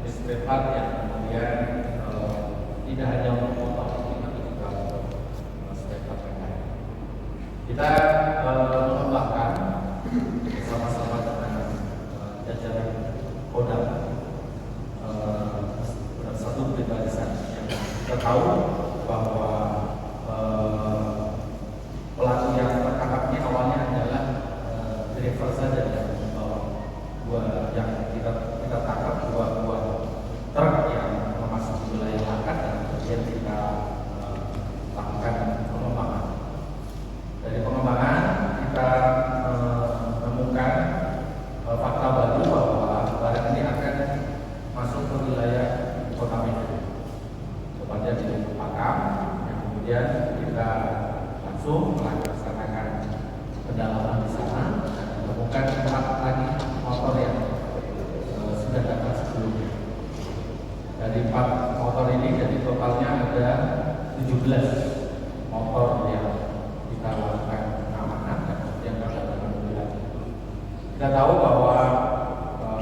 spare part yang kemudian tidak hanya untuk motor tapi juga untuk spare part yang lain. Kita mengembangkan bersama-sama dengan jajaran Kodam satu pribadisan yang kita tahu bahwa pelaku yang tertangkap ini awalnya adalah driver saja yang membawa yang kita tangkap dua buah truk yang memasuki wilayah Langkat dan kemudian kita lakukan pengembangan. Dari pengembangan kita menemukan fakta baru bahwa barang ini akan masuk ke wilayah Kota Medan, tepatnya di Pakam, yang kemudian kita langsung melaksanakan pendalaman di sana dan menemukan 4 lagi motor yang sudah datang sebelumnya. Dari 4 motor ini jadi totalnya ada 17 motor yang kita lakukan pengamanan dan kemudian pada mobil. Kita tahu bahwa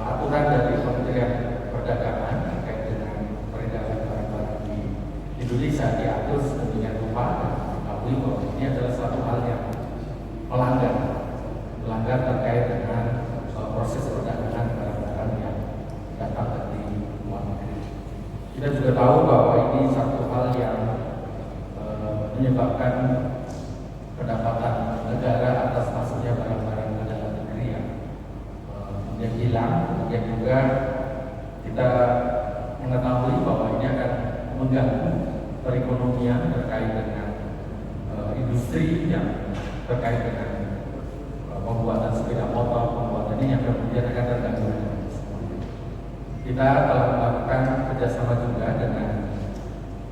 aturan dari Kementerian Perdagangan terkait dengan peredaran barang-barang di Indonesia diatur sedemikian rupa dan diketahui bahwa ini adalah satu hal yang melanggar terkait dengan proses perdagangan barang-barang yang datang dari luar negeri. Kita juga tahu bahwa ini satu hal yang menyebabkan pendapatan negara atas masuknya barang-barang ke dalam negeri yang hilang. Kemudian juga kita mengetahui bahwa ini akan mengganggu perekonomian terkait dengan industri yang terkait dengan pembuatan sepeda motor, pembuatan ini yang kemudian akan terganggu. Kita telah melakukan kerjasama juga dengan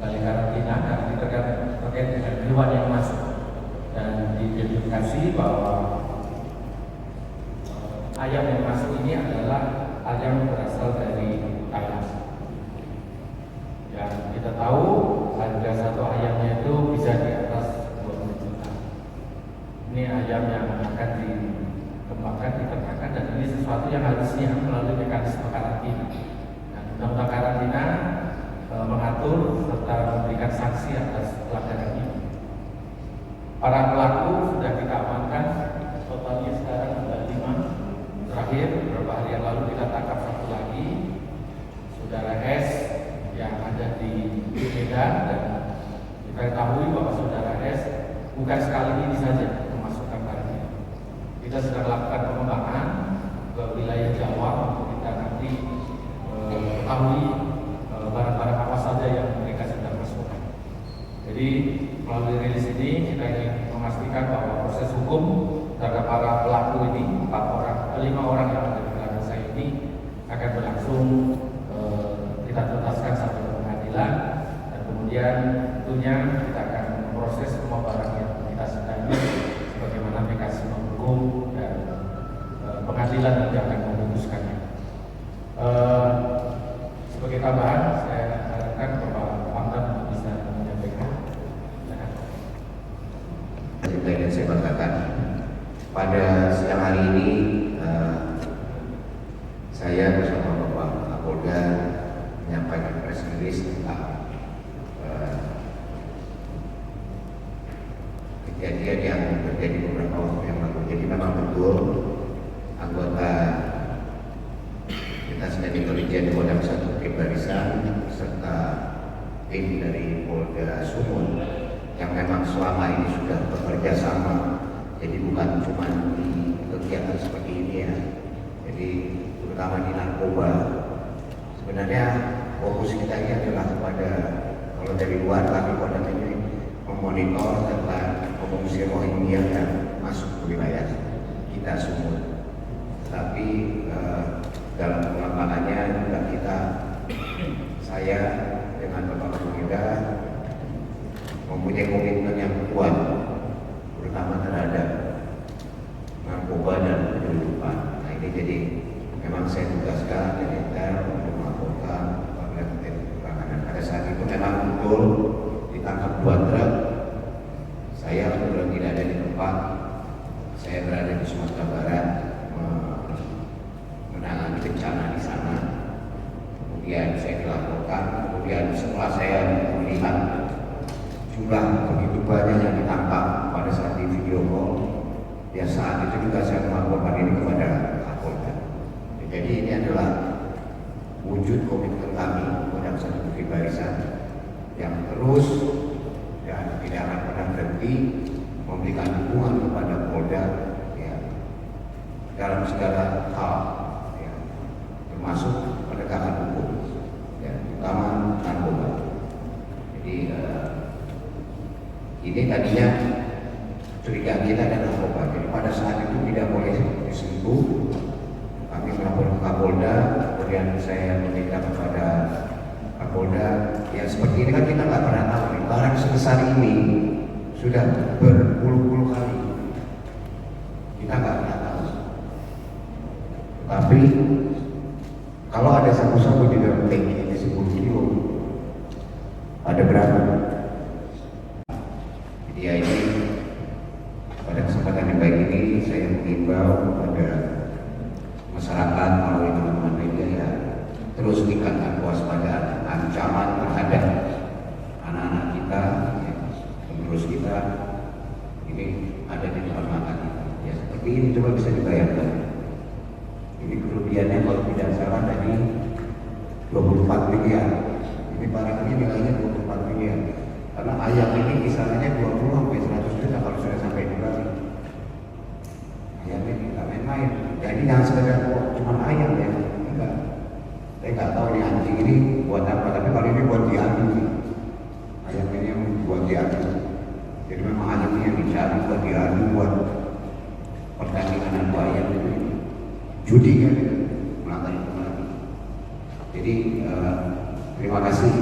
Balai Karantina karena ini terkait dengan hewan yang masuk dan diidentifikasi bahwa ayam yang masuk ini adalah ayam berasal dari Thailand. Yang kita tahu harga satu ayamnya itu bisa di atas 20 juta. Ini ayam yang akan dikembangkan, diternakan, dan ini sesuatu yang harusnya melalui mekanisme karantina. Nah, undang-undang karantina mengatur serta memberikan sanksi atas pelanggaran ini. Para pelaku sudah kita amankan, totalnya sekarang ada 5. Terakhir beberapa hari yang lalu kita tangkap satu lagi, saudara S yang ada di Medan, dan kita ketahui bahwa saudara S bukan sekali ini saja memasukkan barang ini. Kita sedang melakukan pengembangan ke wilayah Jawa untuk kita nanti ketahui barang-barang apa saja yang mereka sedang masukkan. Jadi melalui rilis ini kita ingin memastikan bahwa proses hukum terhadap para pelaku ini, 5 orang yang ada di belakang saya ini akan berlangsung. Kita tuntaskan sampai ke pengadilan dan kemudian tentunya kita akan memproses semua barang yang kita sedangkan sebagaimana mekanisme hukum dan pengadilan nanti akan memutuskannya. Sebagai tambahan, saya harapkan Bapak Pangdam bisa menyampaikan. Yang saya katakan pada siang hari ini saya bersama Bapak Kapolda menyampaikan press release tentang kejadian yang terjadi beberapa waktu yang lalu. Jadi memang betul anggota kita sedang intelijen Kodam 1 Barisan serta tim dari Polda Sumut yang memang selama ini sudah bekerja sama. Jadi bukan cuma di kegiatan seperti ini ya. Jadi terutama di narkoba. Sebenarnya fokus kita ini adalah kepada, kalau dari luar kami Kodam ini memonitor tentang pengungsi Rohingya yang masuk ke wilayah kita Sumut. Tapi dalam pengembangannya juga saya dengan Bapak Kapolda mempunyai komitmen yang kuat, terutama terhadap narkoba dan penyelundupan. Nah ini jadi memang saya tugaskan dari Intel untuk melakukan penelitian penanganan. Pada saat itu memang betul ditangkap 2 truk. Saya kebetulan tidak ada di tempat, saya berada di Sumatera Barat menangani bencana di sana. kemudian saya dilaporkan, kemudian setelah saya melihat jumlah begitu banyak yang ditangkap pada saat di video call, ya saat itu juga saya melaporkan ini kepada Kapolda. Jadi ini adalah wujud komitmen kami Kodam 1 Bukit Barisan yang terus dan tidak akan pernah berhenti memberikan dukungan kepada Polda ya, dalam segala hal, ya, termasuk penegakan hukum, ya, terutama narkoba. Jadi ini tadinya curiga kita adalah narkoba. Jadi pada saat itu tidak boleh disentuh. Kami melapor ke Kapolda, kemudian saya meminta kepada Kapolda, ya seperti ini kan kita nggak pernah tahu nih, barang sebesar ini sudah berpuluh-puluh kali kita nggak pernah tahu. Tapi kalau ada sabu-sabu di dalam tank ini 10 kilo, ada berapa? Jadi ya ini pada kesempatan yang baik ini saya mengimbau kepada masyarakat melalui teman-teman media ya, terus tingkatkan kewaspadaan ancaman terhadap anak-anak kita, ya, penerus kita ini ada di depan mata kita. Ya seperti ini coba bisa dibayangkan. Ini kerugiannya kalau tidak salah tadi 24 miliar. Ini barang ini nilainya 24 miliar. Karena ayam ini kisarannya 20 sampai 100 juta kalau sudah sampai di Bali. Ayam ini nggak main-main. Jadi jangan sekedar cuma ayam ya. Enggak. Saya nggak tahu nih anjing ini buat apa. Tapi kalau ini buat diadu. Ayam ini yang buat diadu. Jadi memang ayam ini yang dicari buat diadu, buat pertandingan adu ayam itu. Judi kan, melanggar hukum lagi. Jadi terima kasih